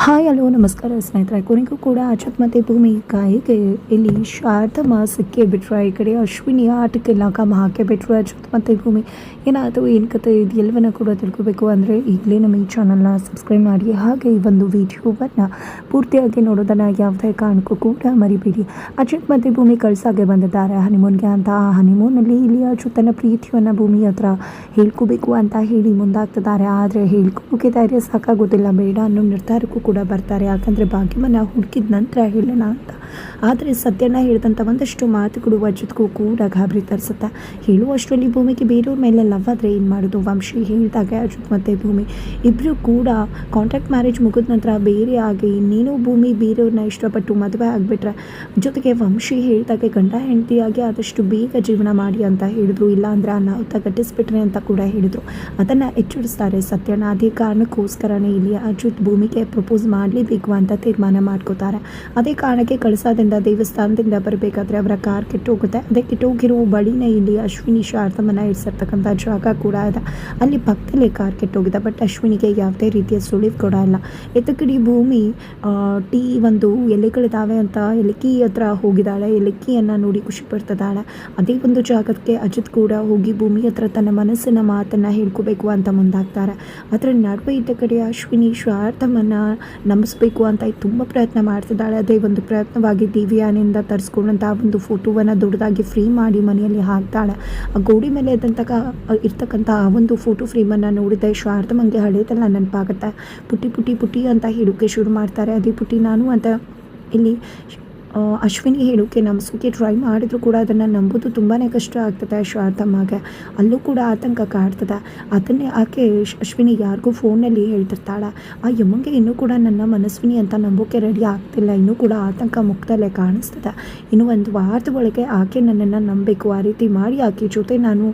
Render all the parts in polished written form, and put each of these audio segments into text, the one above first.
Hi hello ನಮಸ್ಕಾರ ಸ್ನೇಹಿತರೆ. ಕೊನೆಗೂ ಕೂಡ ಅಚ್ಯುತ್ ಮತ್ತು ಭೂಮಿ ಕಾಯಿಗೆ ಇಲ್ಲಿ ಶಾರದಮ್ಮ ಸಿಕ್ಕೇ ಬಿಟ್ರೆ, ಈ ಕಡೆ ಅಶ್ವಿನಿ ಆಟಕ್ಕೆ ಲಗಾಮ ಹಾಕಿ ಬಿಟ್ರು. ಅಚ್ಯುತ್ ಮತ್ತು ಭೂಮಿ ಏನಾದರೂ ಏನು ಕತೆ ಇದು ಎಲ್ಲವನ್ನ ಕೂಡ ತಿಳ್ಕೋಬೇಕು ಅಂದರೆ ಈಗಲೇ ನಮ್ಮ ಈ ಚಾನಲ್ನ ಸಬ್ಸ್ಕ್ರೈಬ್ ಮಾಡಿ, ಹಾಗೆ ಈ ಒಂದು ವಿಡಿಯೋವನ್ನು ಪೂರ್ತಿಯಾಗಿ ನೋಡೋದನ್ನು ಯಾವುದೇ ಕಾರಣಕ್ಕೂ ಕೂಡ ಮರಿಬೇಡಿ. ಅಚ್ಯುತ್ ಮತ್ತು ಭೂಮಿ ಕಳ್ಸಾಗೆ ಬಂದಿದ್ದಾರೆ ಹನಿಮೂನ್ಗೆ ಅಂತ. ಆ ಹನಿಮೂನಲ್ಲಿ ಇಲ್ಲಿ ಅಚ್ಯುತನ ಪ್ರೀತಿಯನ್ನು ಭೂಮಿ ಹತ್ರ ಹೇಳ್ಕೋಬೇಕು ಅಂತ ಹೇಳಿ ಮುಂದಾಗ್ತಿದ್ದಾರೆ. ಆದರೆ ಹೇಳ್ಕೋಕೆ ಧೈರ್ಯ ಸಾಕಾಗೋದಿಲ್ಲ, ಬೇಡ ಅನ್ನೋ ನಿರ್ಧಾರಕ್ಕೂ ಕೂಡ ಬರ್ತಾರೆ. ಯಾಕಂದರೆ ಭಾಗ್ಯಮನ ಹುಡುಕಿದ ನಂತರ ಹೇಳೋಣ ಅಂತ. ಆದರೆ ಸತ್ಯನ ಹೇಳಿದಂಥ ಒಂದಷ್ಟು ಮಾತುಗಳು ಅಚ್ಯುತ್ಗೂ ಕೂಡ ಗಾಬರಿ ತರಿಸುತ್ತೆ. ಹೇಳುವಷ್ಟರಲ್ಲಿ ಭೂಮಿಗೆ ಬೇರೆಯವ್ರ ಮೇಲೆ ಲವ್ ಆದರೆ ಏನು ಮಾಡೋದು? ವಂಶಿ ಹೇಳಿದಾಗ ಅಚ್ಯುತ್ ಮತ್ತು ಭೂಮಿ ಇಬ್ಬರು ಕೂಡ ಕಾಂಟ್ರಾಕ್ಟ್ ಮ್ಯಾರೇಜ್ ಮುಗಿದ ನಂತರ ಬೇರೆ ಆಗಿ ಇನ್ನೇನೋ ಭೂಮಿ ಬೇರೆಯವ್ರನ್ನ ಇಷ್ಟಪಟ್ಟು ಮದುವೆ ಆಗಿಬಿಟ್ರೆ, ಜೊತೆಗೆ ವಂಶಿ ಹೇಳಿದಾಗೆ ಗಂಡ ಹೆಂಡತಿಯಾಗಿ ಆದಷ್ಟು ಬೇಗ ಜೀವನ ಮಾಡಿ ಅಂತ ಹೇಳಿದ್ರು. ಇಲ್ಲಾಂದರೆ ಅನಾಹುತ ಘಟಿಸ್ಬಿಟ್ರೆ ಅಂತ ಕೂಡ ಹೇಳಿದರು. ಅದನ್ನು ಎಚ್ಚರಿಸ್ತಾರೆ ಸತ್ಯನ. ಅದೇ ಕಾರಣಕ್ಕೋಸ್ಕರನೇ ಇಲ್ಲಿ ಅಚ್ಯುತ್ ಭೂಮಿಗೆ ಪ್ರಪೋಸ್ ಮಾಡಲೇಬೇಕು ಅಂತ ತೀರ್ಮಾನ ಮಾಡ್ಕೋತಾರೆ. ಅದೇ ಕಾರಣಕ್ಕೆ ಕಳಸದಿಂದ ದೇವಸ್ಥಾನದಿಂದ ಬರಬೇಕಾದ್ರೆ ಅವರ ಕಾರ್ ಕೆಟ್ಟೋಗುತ್ತೆ. ಅದೇ ಕೆಟ್ಟೋಗಿರೋ ಬಳಿನೇ ಇಲ್ಲಿ ಅಶ್ವಿನಿ ಶಾರದಮ್ಮನ ಇರಿಸಿರ್ತಕ್ಕಂಥ ಜಾಗ ಕೂಡ ಇದೆ. ಅಲ್ಲಿ ಪಕ್ಕದಲ್ಲೇ ಕಾರ್ ಕೆಟ್ಟೋಗಿದೆ. ಬಟ್ ಅಶ್ವಿನಿಗೆ ಯಾವುದೇ ರೀತಿಯ ಸುಳಿವು ಕೂಡ ಇಲ್ಲ. ಎತ್ತಕಡಿ ಭೂಮಿ ಒಂದು ಎಲೆಗಳಿದ್ದಾವೆ ಅಂತ ಎಲೆಕ್ಕಿ ಹತ್ರ ಹೋಗಿದ್ದಾಳೆ. ಎಲೆಕ್ಕಿಯನ್ನು ನೋಡಿ ಖುಷಿ ಪಡ್ತಿದ್ದಾಳೆ. ಅದೇ ಒಂದು ಜಾಗಕ್ಕೆ ಅಜಿತ್ ಕೂಡ ಹೋಗಿ ಭೂಮಿ ಹತ್ರ ತನ್ನ ಮನಸ್ಸಿನ ಮಾತನ್ನು ಹೇಳ್ಕೋಬೇಕು ಅಂತ ಮುಂದಾಗ್ತಾರೆ. ಅದರ ನಡುವೆ ಇದ್ದ ಕಡೆ ಅಶ್ವಿನಿ ಶಾರದಮ್ಮನ ನಂಬಿಸ್ಬೇಕು ಅಂತ ತುಂಬ ಪ್ರಯತ್ನ ಮಾಡ್ತಿದ್ದಾಳೆ. ಅದೇ ಒಂದು ಪ್ರಯತ್ನವಾಗಿ ದಿವ್ಯಾನಿಂದ ತರಿಸ್ಕೊಂಡಂಥ ಒಂದು ಫೋಟೋವನ್ನು ದೊಡ್ಡದಾಗಿ ಫ್ರೇಮ್ ಮಾಡಿ ಮನೆಯಲ್ಲಿ ಹಾಕ್ತಾಳೆ. ಆ ಗೋಡೆ ಮೇಲೆ ಇರ್ತಕ್ಕಂಥ ಆ ಒಂದು ಫೋಟೋ ಫ್ರೇಮನ್ನು ನೋಡಿದೆ ಶಾರದಮ್ಮಂಗೆ ಹಳೇದೆಲ್ಲ ನೆನಪಾಗುತ್ತೆ. ಪುಟ್ಟಿ ಪುಟ್ಟಿ ಪುಟ್ಟಿ ಅಂತ ಹೇಳೋಕ್ಕೆ ಶುರು ಮಾಡ್ತಾರೆ. ಅದೇ ಪುಟ್ಟಿ ನಾನು ಅಂತ ಇಲ್ಲಿ ಅಶ್ವಿನಿ ಹೇಳೋಕ್ಕೆ ನಂಬಿಸೋಕ್ಕೆ ಟ್ರೈ ಮಾಡಿದ್ರು ಕೂಡ ಅದನ್ನು ನಂಬೋದು ತುಂಬಾ ಕಷ್ಟ ಆಗ್ತದೆ ಶಾರದಮ್ಮಗೆ. ಅಲ್ಲೂ ಕೂಡ ಆತಂಕ ಕಾಡ್ತದೆ. ಅದನ್ನೇ ಆಕೆ ಅಶ್ವಿನಿ ಯಾರಿಗೂ ಫೋನಲ್ಲಿ ಹೇಳ್ತಿರ್ತಾಳೆ. ಆ ಯಮ್ಮಂಗೆ ಇನ್ನೂ ಕೂಡ ನನ್ನ ಮನಸ್ವಿನಿ ಅಂತ ನಂಬೋಕ್ಕೆ ರೆಡಿ ಆಗ್ತಿಲ್ಲ. ಇನ್ನೂ ಕೂಡ ಆತಂಕ ಮುಖದಲ್ಲೇ ಕಾಣಿಸ್ತದೆ. ಇನ್ನು ಒಂದು ವಾರದ ಒಳಗೆ ಆಕೆ ನನ್ನನ್ನು ನಂಬಬೇಕು. ಆ ರೀತಿ ಮಾಡಿ ಆಕೆ ಜೊತೆ ನಾನು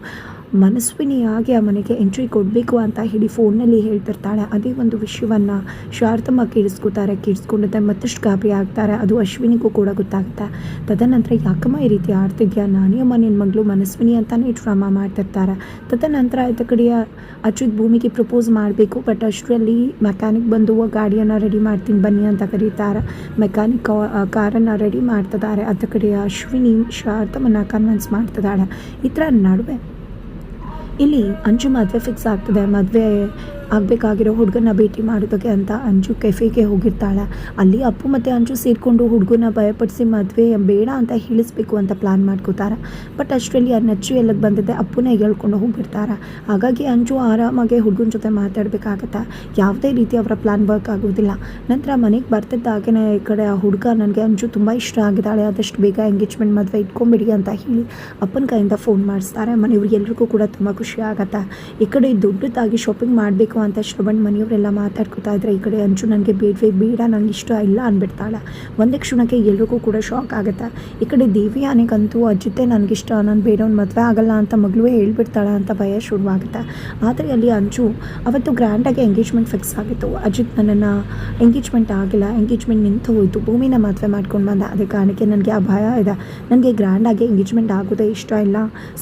ಮನಸ್ವಿನಿಯಾಗಿ ಆ ಮನೆಗೆ ಎಂಟ್ರಿ ಕೊಡಬೇಕು ಅಂತ ಹೇಳಿ ಫೋನ್ನಲ್ಲಿ ಹೇಳ್ತಿರ್ತಾಳೆ. ಅದೇ ಒಂದು ವಿಷಯವನ್ನು ಶಾರದಮ್ಮ ಕೇಳಿಸ್ಕೊಂಡತ್ತೆ ಮತ್ತಷ್ಟು ಗಾಬರಿ ಆಗ್ತಾರೆ. ಅದು ಅಶ್ವಿನಿಗೂ ಕೂಡ ಗೊತ್ತಾಗುತ್ತೆ. ತದನಂತರ ಯಾಕಮ್ಮ ಈ ರೀತಿ ಆಡ್ತಿದ್ಯಾ, ನಾನೇ ಅಮ್ಮ ನಿನ್ನ ಮಗಳು ಮನಸ್ವಿನಿ ಅಂತಲೇ ಡ್ರಾಮಾ ಮಾಡ್ತಿರ್ತಾರೆ. ತದನಂತರ ಆಯ್ತ ಕಡೆಯ ಅಚ್ಯುತ್ ಭೂಮಿಗೆ ಪ್ರಪೋಸ್ ಮಾಡಬೇಕು. ಬಟ್ ಅಷ್ಟರಲ್ಲಿ ಮೆಕ್ಯಾನಿಕ್ ಬಂದು ಗಾಡಿಯನ್ನು ರೆಡಿ ಮಾಡ್ತೀನಿ ಬನ್ನಿ ಅಂತ ಕರೀತಾರೆ. ಮೆಕ್ಯಾನಿಕ್ ಕಾರನ್ನು ರೆಡಿ ಮಾಡ್ತಿದ್ದಾರೆ. ಅದ ಕಡೆಯ ಅಶ್ವಿನಿ ಶಾರದಮ್ಮನ ಕನ್ವಿನ್ಸ್ ಮಾಡ್ತಿದ್ದಾಳೆ. ಈ ಥರ ನಡುವೆ ಇಲ್ಲಿ ಅಂಜು ಮದುವೆ ಫಿಕ್ಸ್ ಆಗ್ತದೆ. ಮದುವೆ ಆಗಬೇಕಾಗಿರೋ ಹುಡುಗನ ಭೇಟಿ ಮಾಡೋದಕ್ಕೆ ಅಂತ ಅಂಜು ಕೆಫೆಗೆ ಹೋಗಿರ್ತಾಳೆ. ಅಲ್ಲಿ ಅಪ್ಪು ಮತ್ತು ಅಂಜು ಸೇರಿಕೊಂಡು ಹುಡುಗನ ಭಯಪಡಿಸಿ ಮದುವೆ ಬೇಡ ಅಂತ ಹೇಳಿಸ್ಬೇಕು ಅಂತ ಪ್ಲ್ಯಾನ್ ಮಾಡ್ಕೋತಾರೆ. ಬಟ್ ಅಷ್ಟರಲ್ಲಿ ಆ ನಚ್ಚು ಎಲ್ಲಿಗೆ ಬಂದಿದೆ ಅಪ್ಪನೇ ಹೇಳ್ಕೊಂಡು ಹೋಗಿರ್ತಾರೆ. ಹಾಗಾಗಿ ಅಂಜು ಆರಾಮಾಗಿ ಹುಡುಗನ ಜೊತೆ ಮಾತಾಡಬೇಕಾಗತ್ತೆ. ಯಾವುದೇ ರೀತಿ ಅವರ ಪ್ಲ್ಯಾನ್ ವರ್ಕ್ ಆಗೋದಿಲ್ಲ. ನಂತರ ಮನೆಗೆ ಬರ್ತಿದ್ದಾಗೇ ಈ ಕಡೆ ಆ ಹುಡುಗ ನನಗೆ ಅಂಜು ತುಂಬ ಇಷ್ಟ ಆಗಿದ್ದಾಳೆ, ಆದಷ್ಟು ಬೇಗ ಎಂಗೇಜ್ಮೆಂಟ್ ಮದುವೆ ಇಟ್ಕೊಂಬಿಡಿ ಅಂತ ಹೇಳಿ ಅಪ್ಪನ ಕೈಯಿಂದ ಫೋನ್ ಮಾಡಿಸ್ತಾರೆ. ಮನೆಯವ್ರಿಗೆಲ್ರಿಗೂ ಕೂಡ ತುಂಬ ಖುಷಿ ಆಗುತ್ತೆ. ಈ ಕಡೆ ದೊಡ್ಡದಾಗಿ ಶಾಪಿಂಗ್ ಮಾಡಬೇಕು ಅಂತ ಶ್ರವಣ್ ಮನೆಯವರೆಲ್ಲ ಮಾತಾಡ್ಕೊತಾ ಇದ್ರೆ, ಈ ಕಡೆ ಅಂಚು ನನಗೆ ಬೇಡ ನನಗೆ ಇಷ್ಟ ಇಲ್ಲ ಅಂದ್ಬಿಡ್ತಾಳೆ. ಒಂದೇ ಕ್ಷಣಕ್ಕೆ ಎಲ್ರಿಗೂ ಕೂಡ ಶಾಕ್ ಆಗುತ್ತೆ. ಈ ಕಡೆ ದೇವಿಯಾನಿಗಂತೂ ಅಜ್ಜಿತೆ ನನಗಿಷ್ಟ, ನಾನು ಬೇರೆಯವ್ನ ಮದುವೆ ಆಗಲ್ಲ ಅಂತ ಮಗಳು ಹೇಳ್ಬಿಡ್ತಾಳೆ ಅಂತ ಭಯ ಶುರುವಾಗುತ್ತೆ. ಆದರೆ ಅಲ್ಲಿ ಅಂಚು ಅವತ್ತು ಗ್ರ್ಯಾಂಡಾಗಿ ಎಂಗೇಜ್ಮೆಂಟ್ ಫಿಕ್ಸ್ ಆಗಿತ್ತು. ಅಜಿತ್ ನನ್ನನ್ನು ಎಂಗೇಜ್ಮೆಂಟ್ ಆಗಿಲ್ಲ, ಎಂಗೇಜ್ಮೆಂಟ್ ನಿಂತು ಹೋಯಿತು, ಭೂಮಿನ ಮದುವೆ ಮಾಡ್ಕೊಂಡು ಬಂದ. ಅದೇ ಕಾರಣಕ್ಕೆ ನನಗೆ ಆ ಭಯ ಇದೆ. ನನಗೆ ಗ್ರ್ಯಾಂಡಾಗಿ ಎಂಗೇಜ್ಮೆಂಟ್ ಆಗೋದೇ ಇಷ್ಟ ಇಲ್ಲ,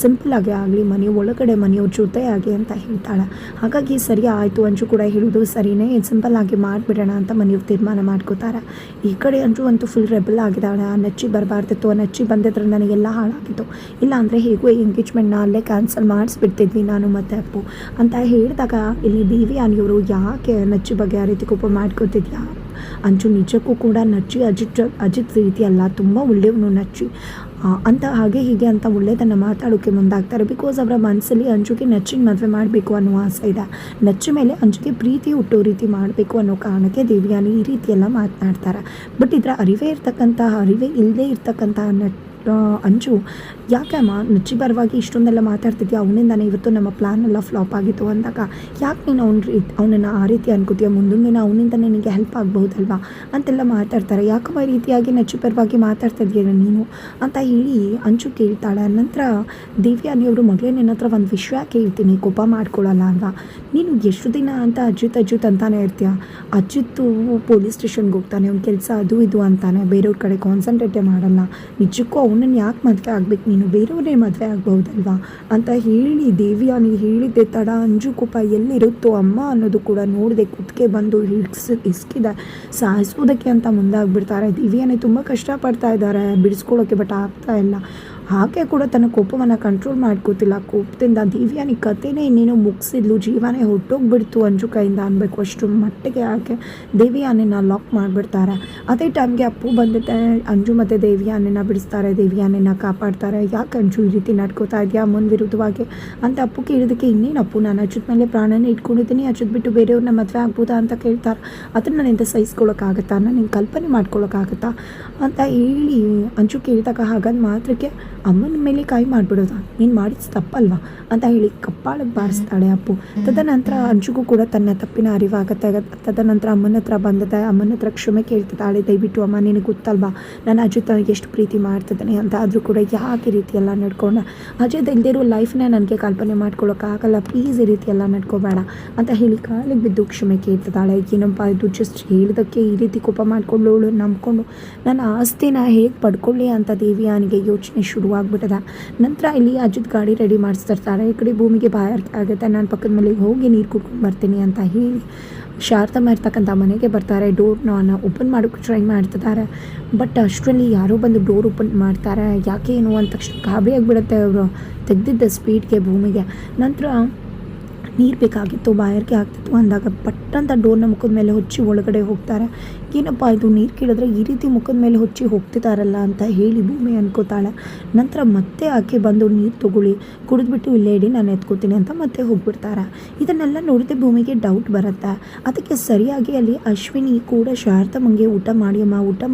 ಸಿಂಪಲ್ಲಾಗಿ ಆಗಲಿ, ಮನೆ ಒಳಗಡೆ ಮನೆಯವ್ರ ಜೊತೆ ಆಗಿ ಅಂತ ಹೇಳ್ತಾಳೆ. ಹಾಗಾಗಿ ಸರಿ ಆಯಿತು, ಅಂಜು ಕೂಡ ಹೇಳೋದು ಸರಿನೇ, ಸಿಂಪಲ್ ಆಗಿ ಮಾಡಿಬಿಡೋಣ ಅಂತ ಮನೆಯವ್ರು ತೀರ್ಮಾನ ಮಾಡ್ಕೋತಾರೆ. ಈ ಕಡೆ ಅಂಜು ಅಂತೂ ಫುಲ್ ರೆಬಲ್ ಆಗಿದ್ದಾಳೆ. ಆ ನಚ್ಚಿ ಬರಬಾರ್ದಿತ್ತು, ಆ ನಚ್ಚಿ ಬಂದಿದ್ರೆ ನನಗೆಲ್ಲ ಹಾಳಾಗಿತ್ತು. ಇಲ್ಲ ಅಂದರೆ ಹೇಗೂ ಎಂಗೇಜ್ಮೆಂಟ್ನ ಅಲ್ಲೇ ಕ್ಯಾನ್ಸಲ್ ಮಾಡಿಸ್ಬಿಡ್ತಿದ್ವಿ ನಾನು ಮತ್ತು ಅಪ್ಪು ಅಂತ ಹೇಳಿದಾಗ ಇಲ್ಲಿ ದೇವಿಯಾನಿಯವರು ಯಾಕೆ ನಚ್ಚಿ ಬಗ್ಗೆ ಆ ರೀತಿ ಕೋಪ ಮಾಡ್ಕೋತಿದ್ಯಾ ಅಂಚು, ನಿಜಕ್ಕೂ ಕೂಡ ನಚ್ಚಿ ಅಜಿತ್ ರೀತಿ ಅಲ್ಲ, ತುಂಬ ಒಳ್ಳೆಯವನು ನಚ್ಚಿ ಅಂತ ಹಾಗೆ ಹೀಗೆ ಅಂತ ಒಳ್ಳೆಯದನ್ನು ಮಾತಾಡೋಕ್ಕೆ ಮುಂದಾಗ್ತಾರೆ. ಬಿಕಾಸ್ ಅವರ ಮನಸ್ಸಲ್ಲಿ ಅಂಜುಗೆ ನಚ್ಚಿನ ಮದುವೆ ಮಾಡಬೇಕು ಅನ್ನೋ ಆಸೆ ಇದೆ. ನಚ್ಚ ಮೇಲೆ ಅಂಜುಗೆ ಪ್ರೀತಿ ಹುಟ್ಟೋ ರೀತಿ ಮಾಡಬೇಕು ಅನ್ನೋ ಕಾರಣಕ್ಕೆ ದೇವಿಯಾನಿ ಈ ರೀತಿಯೆಲ್ಲ ಮಾತನಾಡ್ತಾರೆ. ಬಟ್ ಇದರ ಅರಿವೇ ಇಲ್ಲದೆ ಇರ್ತಕ್ಕಂಥ ಅಂಜು ಯಾಕಮ್ಮ ನಚ್ಚಿ ಪರವಾಗಿ ಇಷ್ಟೊಂದೆಲ್ಲ ಮಾತಾಡ್ತಿದ್ಯಾ, ಅವನಿಂದಾನೆ ಇವತ್ತು ನಮ್ಮ ಪ್ಲ್ಯಾನ್ ಎಲ್ಲ ಫ್ಲಾಪ್ ಆಗಿತ್ತು ಅಂದಾಗ ಯಾಕೆ ನೀನು ಅವನನ್ನು ಆ ರೀತಿ ಅನ್ಕೋತೀಯ, ಮುಂದೊಂದು ದಿನ ಅವನಿಂದನೇ ನಿನಗೆ ಹೆಲ್ಪ್ ಆಗ್ಬಹುದಲ್ವಾ ಅಂತೆಲ್ಲ ಮಾತಾಡ್ತಾರೆ. ಯಾಕಮ್ಮ ಈ ರೀತಿಯಾಗಿ ನಚ್ಚಿ ಪರವಾಗಿ ಮಾತಾಡ್ತಿದ್ಯಾ ನೀನು ಅಂತ ಹೇಳಿ ಅಂಜು ಕೇಳ್ತಾಳೆ. ನಂತರ ದೇವ್ಯಾನಿಯವರು ಮಗಳೇ ನಿನ್ನ ಹತ್ರ ಒಂದು ವಿಷಯ ಕೇಳ್ತೀನಿ, ಕೋಪ ಮಾಡ್ಕೊಳ್ಳಲ್ಲ ಅಲ್ವಾ, ನೀನು ಎಷ್ಟು ದಿನ ಅಂತ ಅಜ್ಜಿತ್ ಅಂತಾನೆ ಇರ್ತೀಯ. ಅಜ್ಜಿತ್ತು ಪೊಲೀಸ್ ಸ್ಟೇಷನ್ಗೆ ಹೋಗ್ತಾನೆ, ಅವ್ನ ಕೆಲಸ ಅದು ಇದು ಅಂತಾನೆ, ಬೇರೆಯವ್ರ ಕಡೆ ಕಾನ್ಸಂಟ್ರೇಟೇ ಮಾಡಲ್ಲ. ನಿಜಕ್ಕೂ ಅವನನ್ನು ಯಾಕೆ ಮದುವೆ ಆಗ್ಬೇಕು, ನೀನು ಬೇರೆಯವ್ರನ್ನೇ ಮದುವೆ ಆಗ್ಬಹುದಲ್ವಾ ಅಂತ ಹೇಳಿ ದೇವಿಯಾನಿ ಹೇಳಿದ್ದೆ ತಡ ಅಂಜು ಕೋಪ ಎಲ್ಲಿರುತ್ತೋ ಅಮ್ಮ ಅನ್ನೋದು ಕೂಡ ನೋಡದೆ ಕುತ್ತಿಗೆ ಬಂದು ಇಸ್ಕಿದೆ ಸಾಯಿಸೋದಕ್ಕೆ ಅಂತ ಮುಂದಾಗ್ಬಿಡ್ತಾರೆ. ದಿವ್ಯಾನಿ ತುಂಬ ಕಷ್ಟಪಡ್ತಾ ಇದ್ದಾರೆ ಬಿಡಿಸ್ಕೊಳ್ಳೋಕ್ಕೆ, ಬಟ್ ಆಗ್ತಾ ಇಲ್ಲ. ಆಕೆ ಕೂಡ ತನ್ನ ಕೋಪವನ್ನು ಕಂಟ್ರೋಲ್ ಮಾಡ್ಕೋತಿಲ್ಲ. ಕೋಪದಿಂದ ದಿವ್ಯಾನಿ ಕಥೆನೇ ಇನ್ನೇನು ಮುಗಿಸಿದ್ಲು, ಜೀವನೇ ಹೊಟ್ಟೋಗ್ಬಿಡ್ತು ಅಂಜು ಕೈಯಿಂದ ಅನ್ಬೇಕು. ಅಷ್ಟು ಮಟ್ಟಿಗೆ ಆಕೆ ದೇವಿಯಾನಿನ ಲಾಕ್ ಮಾಡಿಬಿಡ್ತಾರೆ. ಅದೇ ಟೈಮ್ಗೆ ಅಪ್ಪು ಬಂದಿದ್ದೆ ಅಂಜು ಮತ್ತು ದೇವಿಯಾನಿನ ಬಿಡಿಸ್ತಾರೆ, ದೇವಿಯಾನಿನ ಕಾಪಾಡ್ತಾರೆ. ಯಾಕೆ ಅಂಜು ಈ ರೀತಿ ನಡ್ಕೋತಾ ಇದೆಯಾ ಅಮ್ಮನ ವಿರುದ್ಧವಾಗಿ ಅಂತ ಅಪ್ಪು ಕೇಳಿದಕ್ಕೆ, ಇನ್ನೇನು ಅಪ್ಪು ನಾನು ಅಚ್ಚುತ್ ಮೇಲೆ ಪ್ರಾಣನೇ ಇಟ್ಕೊಂಡಿದ್ದೀನಿ, ಅಚ್ಚುತ್ ಬಿಟ್ಟು ಬೇರೆಯವ್ರನ್ನ ಮದುವೆ ಆಗ್ಬೋದಾ ಅಂತ ಕೇಳ್ತಾರೆ. ಅದನ್ನು ನನ್ನಿಂದ ಸಹಿಸ್ಕೊಳ್ಳೋಕ್ಕಾಗತ್ತಾ, ನಾನು ಕಲ್ಪನೆ ಮಾಡ್ಕೊಳ್ಳೋಕ್ಕಾಗತ್ತಾ ಅಂತ ಹೇಳಿ ಅಂಜು ಕೇಳಿದಾಗ ಹಾಗಂದು ಮಾತ್ರಕ್ಕೆ ಅಮ್ಮನ ಮೇಲೆ ಕೈ ಮಾಡಿಬಿಡೋದಾ, ನೀನು ಮಾಡಿದ್ದು ತಪ್ಪಲ್ವಾ ಅಂತ ಹೇಳಿ ಕಪ್ಪಾಳಕ್ಕೆ ಬಾರಿಸ್ತಾಳೆ ಅಪ್ಪು. ತದನಂತರ ಅಂಜುಗೂ ಕೂಡ ತನ್ನ ತಪ್ಪಿನ ಅರಿವಾಗುತ್ತೆ. ತದನಂತರ ಅಮ್ಮನ ಹತ್ರ ಬಂದಿದೆ, ಅಮ್ಮನ ಹತ್ರ ಕ್ಷಮೆ ಕೇಳ್ತಿದ್ದಾಳೆ. ದಯವಿಟ್ಟು ಅಮ್ಮ ನಿನಗೆ ಗೊತ್ತಲ್ವಾ ನಾನು ಅಜಿತ್ ಎಷ್ಟು ಪ್ರೀತಿ ಮಾಡ್ತಿದ್ದಾನೆ ಅಂತ. ಆದರೂ ಕೂಡ ಯಾಕೆ ಈ ರೀತಿ ಎಲ್ಲ ನಡ್ಕೊಂಡೆ, ಅಜಿತ್ ಇಲ್ದಿರೋ ಲೈಫ್ನೇ ನನಗೆ ಕಲ್ಪನೆ ಮಾಡ್ಕೊಳ್ಳೋಕ್ಕಾಗಲ್ಲ, ಪ್ಲೀಸ್ ಈ ರೀತಿ ಎಲ್ಲ ನಡ್ಕೋಬೇಡ ಅಂತ ಹೇಳಿ ಕಾಲಿಗೆ ಬಿದ್ದು ಕ್ಷಮೆ ಕೇಳ್ತಿದ್ದಾಳೆ. ಏನಪ್ಪ ಇದು ಜಸ್ಟ್ ಹೇಳಿದಕ್ಕೆ ಈ ರೀತಿ ಕೋಪ ಮಾಡಿಕೊಂಡು ಅವಳು ನಂಬ್ಕೊಂಡು ನನ್ನ ಆಸ್ತಿನ ಹೇಗೆ ಪಡ್ಕೊಳ್ಳಿ ಅಂತ ದೇವಿಯಾನಿಗೆ ಯೋಚನೆ ಶುರುವಾಗ್ಬಿಟ್ಟದ. ನಂತರ ಇಲ್ಲಿ ಅಜಿತ್ ಗಾಡಿ ರೆಡಿ ಮಾಡಿಸ್ತಿರ್ತಾರೆ. ಈ ಕಡೆ ಭೂಮಿಗೆ ಬಾಯಾರಿಕೆ ಆಗುತ್ತೆ, ನಾನು ಪಕ್ಕದ ಮೇಲೆ ಹೋಗಿ ನೀರು ಕುಡ್ಕೊಂಡು ಬರ್ತೀನಿ ಅಂತ ಹೇಳಿ ಶಾರದಮ್ಮ ಇರ್ತಕ್ಕಂಥ ಮನೆಗೆ ಬರ್ತಾರೆ. ಡೋರ್ನ ಓಪನ್ ಮಾಡೋಕ್ಕೆ ಟ್ರೈ ಮಾಡ್ತಿದ್ದಾರೆ. ಬಟ್ ಅಷ್ಟರಲ್ಲಿ ಯಾರೋ ಬಂದು ಡೋರ್ ಓಪನ್ ಮಾಡ್ತಾರೆ. ಯಾಕೆ ಏನು ಅಂದ ತಕ್ಷಣ ಗಾಬರಿ ಆಗಿಬಿಡುತ್ತೆ ಅವರು ತೆಗೆದಿದ್ದ ಸ್ಪೀಡ್ಗೆ ಭೂಮಿಗೆ. ನಂತರ ನೀರು ಬೇಕಾಗಿತ್ತು, ಬಾಯಾರಿಕೆ ಆಗ್ತಿತ್ತು ಅಂದಾಗ ಪಟ್ಟಂತ ಡೋರ್ನ ಮುಖದ ಮೇಲೆ ಹೊಚ್ಚಿ ಒಳಗಡೆ ಹೋಗ್ತಾರೆ. ಏನಪ್ಪ ಇದು ನೀರು ಕೇಳಿದ್ರೆ ಈ ರೀತಿ ಮುಖದ ಮೇಲೆ ಹೊಚ್ಚಿ ಹೋಗ್ತಿದ್ದಾರಲ್ಲ ಅಂತ ಹೇಳಿ ಭೂಮಿ ಅನ್ಕೋತಾಳೆ. ನಂತರ ಮತ್ತೆ ಆಕೆ ಬಂದು ನೀರು ತೊಗೊಳ್ಳಿ, ಕುಡಿದ್ಬಿಟ್ಟು ಇಲ್ಲೇ ಇಡಿ ನಾನು ಎತ್ಕೋತೀನಿ ಅಂತ ಮತ್ತೆ ಹೋಗ್ಬಿಡ್ತಾರೆ. ಇದನ್ನೆಲ್ಲ ನೋಡಿದ್ರೆ ಭೂಮಿಗೆ ಡೌಟ್ ಬರುತ್ತೆ. ಅದಕ್ಕೆ ಸರಿಯಾಗಿ ಅಲ್ಲಿ ಅಶ್ವಿನಿ ಕೂಡ ಶಾರದಮ್ಮಂಗೆ ಊಟ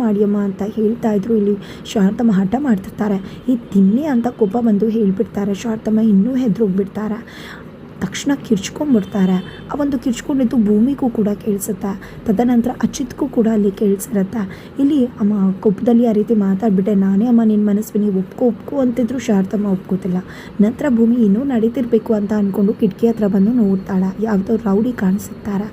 ಮಾಡಿಯಮ್ಮ ಅಂತ ಹೇಳ್ತಾ ಇದ್ರು. ಇಲ್ಲಿ ಶಾರದಮ್ಮ ಹಠ ಮಾಡ್ತಿರ್ತಾರೆ, ಈ ತಿನ್ನಿ ಅಂತ ಕೋಪ ಬಂದು ಹೇಳಿಬಿಡ್ತಾರೆ. ಶಾರದಮ್ಮ ಇನ್ನೂ ಹೆದ್ರೋಗ್ಬಿಡ್ತಾರೆ. ತಕ್ಷಣ ಕಿರ್ಚ್ಕೊಂಡ್ಬಿಡ್ತಾರೆ. ಆ ಒಂದು ಕಿರ್ಚ್ಕೊಂಡಿದ್ದು ಭೂಮಿಗೂ ಕೂಡ ಕೇಳಿಸುತ್ತೆ. ತದನಂತರ ಅಚ್ಯುತ್ಗೂ ಕೂಡ ಅಲ್ಲಿ ಕೇಳಿಸಿರುತ್ತೆ. ಇಲ್ಲಿ ಅಮ್ಮ ಕೋಪದಲ್ಲಿ ಆ ರೀತಿ ಮಾತಾಡ್ಬಿಟ್ಟೆ, ನಾನೇ ಅಮ್ಮ ನಿನ್ನ ಮನಸ್ವಿನಿ ಒಪ್ಕೋ ಅಂತಿದ್ರು ಶಾರದಮ್ಮ ಒಪ್ಕೋತಿಲ್ಲ. ನಂತರ ಭೂಮಿ ಇನ್ನೂ ನಡೀತಿರ್ಬೇಕು ಅಂತ ಅಂದ್ಕೊಂಡು ಕಿಟಕಿ ಹತ್ರ ಬಂದು ನೋಡ್ತಾಳೆ. ಯಾವುದೋ ರೌಡಿ ಕಾಣಿಸುತ್ತಾರೆ.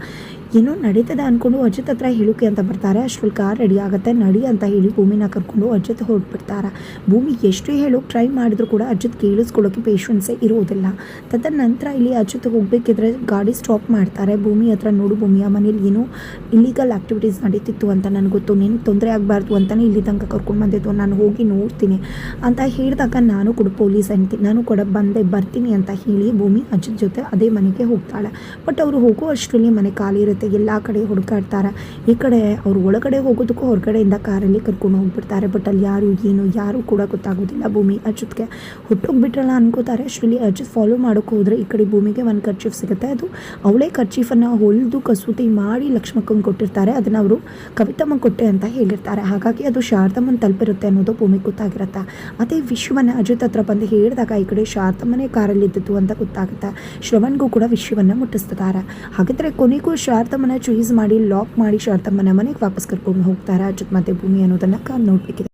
ಏನೋ ನಡೀತದೆ ಅಂದ್ಕೊಂಡು ಅಜಿತ್ ಹತ್ರ ಹೇಳೋಕೆ ಅಂತ ಬರ್ತಾರೆ. ಅಷ್ಟರಲ್ಲಿ ಕಾರ್ ರೆಡಿ ಆಗುತ್ತೆ, ನಡಿ ಅಂತ ಹೇಳಿ ಭೂಮಿನ ಕರ್ಕೊಂಡು ಅಜಿತ್ ಹೊರಟ್ಬಿಡ್ತಾರೆ. ಭೂಮಿ ಎಷ್ಟು ಹೇಳೋಕೆ ಟ್ರೈ ಮಾಡಿದ್ರು ಕೂಡ ಅಜಿತ್ ಕೇಳಿಸ್ಕೊಳ್ಳೋಕೆ ಪೇಷನ್ಸೇ ಇರೋದಿಲ್ಲ. ತದನಂತರ ಇಲ್ಲಿ ಅಜಿತ್ ಹೋಗಬೇಕಿದ್ರೆ ಗಾಡಿ ಸ್ಟಾಪ್ ಮಾಡ್ತಾರೆ. ಭೂಮಿ ಹತ್ರ ನೋಡು ಭೂಮಿ, ಆ ಮನೇಲಿ ಏನೋ ಇಲ್ಲೀಗಲ್ ಆ್ಯಕ್ಟಿವಿಟೀಸ್ ನಡೀತಿತ್ತು ಅಂತ ನನಗೆ ಗೊತ್ತು, ನಿನಗೆ ತೊಂದರೆ ಆಗಬಾರ್ದು ಅಂತಲೇ ಇಲ್ಲಿ ತನಕ ಕರ್ಕೊಂಡು ಬಂದಿದ್ದು, ನಾನು ಹೋಗಿ ನೋಡ್ತೀನಿ ಅಂತ ಹೇಳಿದಾಗ ನಾನು ಕೂಡ ಪೊಲೀಸ್ ಅಂತೀನಿ, ನಾನು ಕೂಡ ಬರ್ತೀನಿ ಅಂತ ಹೇಳಿ ಭೂಮಿ ಅಜಿತ್ ಜೊತೆ ಅದೇ ಮನೆಗೆ ಹೋಗ್ತಾಳೆ. ಬಟ್ ಅವರು ಹೋಗೋ ಅಷ್ಟರಲ್ಲಿ ಮನೆ ಖಾಲಿ ಇರುತ್ತೆ. ಎಲ್ಲ ಕಡೆ ಹುಡುಕಾಡ್ತಾರೆ. ಈ ಕಡೆ ಅವ್ರು ಒಳಗಡೆ ಹೋಗೋದಕ್ಕೂ ಹೊರಗಡೆಯಿಂದ ಕಾರಲ್ಲಿ ಕರ್ಕೊಂಡು ಹೋಗ್ಬಿಡ್ತಾರೆ. ಬಟ್ ಅಲ್ಲಿ ಯಾರು ಕೂಡ ಗೊತ್ತಾಗೋದಿಲ್ಲ. ಭೂಮಿ ಅಜಿತ್ಗೆ ಹುಟ್ಟೋಗ್ಬಿಟ್ರಲ್ಲ ಅನ್ಕೋತಾರೆ. ಅಷ್ಟರಲ್ಲಿ ಅಜಿತ್ ಫಾಲೋ ಮಾಡೋಕೆ ಹೋದರೆ ಈ ಕಡೆ ಭೂಮಿಗೆ ಒಂದು ಕರ್ಚೀಫ್ ಸಿಗುತ್ತೆ. ಅದು ಅವಳೇ ಕರ್ಚೀಫನ್ನು ಹೊಲಿದು ಕಸೂತಿ ಮಾಡಿ ಲಕ್ಷ್ಮಕ್ಕಂಗೆ ಕೊಟ್ಟಿರ್ತಾರೆ. ಅದನ್ನು ಅವರು ಕವಿತಮ್ಮ ಕೊಟ್ಟೆ ಅಂತ ಹೇಳಿರ್ತಾರೆ. ಹಾಗಾಗಿ ಅದು ಶಾರದಮ್ಮನ ತಲುಪಿರುತ್ತೆ ಅನ್ನೋದು ಭೂಮಿಗೆ ಗೊತ್ತಾಗಿರುತ್ತೆ. ಅದೇ ವಿಷಯವನ್ನು ಅಜಿತ್ ಹತ್ರ ಬಂದು ಹೇಳಿದಾಗ ಈ ಕಡೆ ಶಾರದಮ್ಮನೇ ಕಾರಲ್ಲಿ ಇದ್ದಿತ್ತು ಅಂತ ಗೊತ್ತಾಗುತ್ತೆ. ಶ್ರವಣ್ಗೂ ಕೂಡ ವಿಷಯವನ್ನು ಮುಟ್ಟಿಸ್ತಿದ್ದಾರೆ. ಹಾಗಿದ್ರೆ ಕೊನೆಗೂ ಶಾರದಮ್ಮನ ಚೂಸ್ ಮಾಡಿ ಲಾಕ್ ಮಾಡಿ ಶಾರದಮ್ಮನ ಮನೆಗೆ ವಾಪಸ್ ಕರ್ಕೊಂಡು ಹೋಗ್ತಾರೆ ಅಜಿತ್ ಮತ್ತು ಭೂಮಿ ಅನ್ನೋದನ್ನು ನೋಡಬೇಕಿದೆ.